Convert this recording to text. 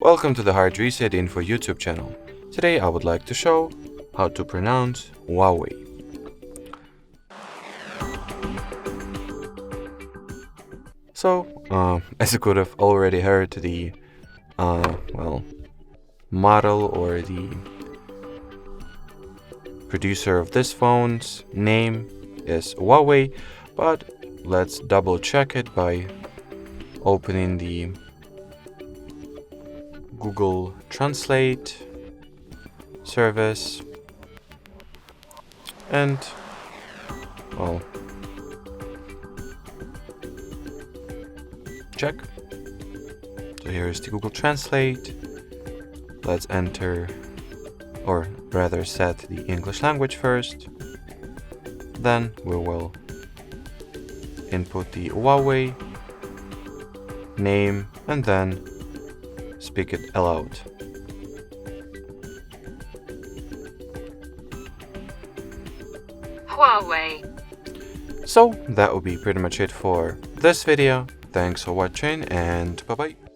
Welcome to the HardReset.Info YouTube channel. Today I would like to show how to pronounce Huawei. So, as you could have already heard, the model or the producer of this phone's name is Huawei, but let's double check it by opening the Google Translate service and check. So here is the Google Translate. Let's enter, or rather set the English language first. Then we will input the Huawei name and then speak it aloud. Huawei. So that will be pretty much it for this video. Thanks for watching and bye bye.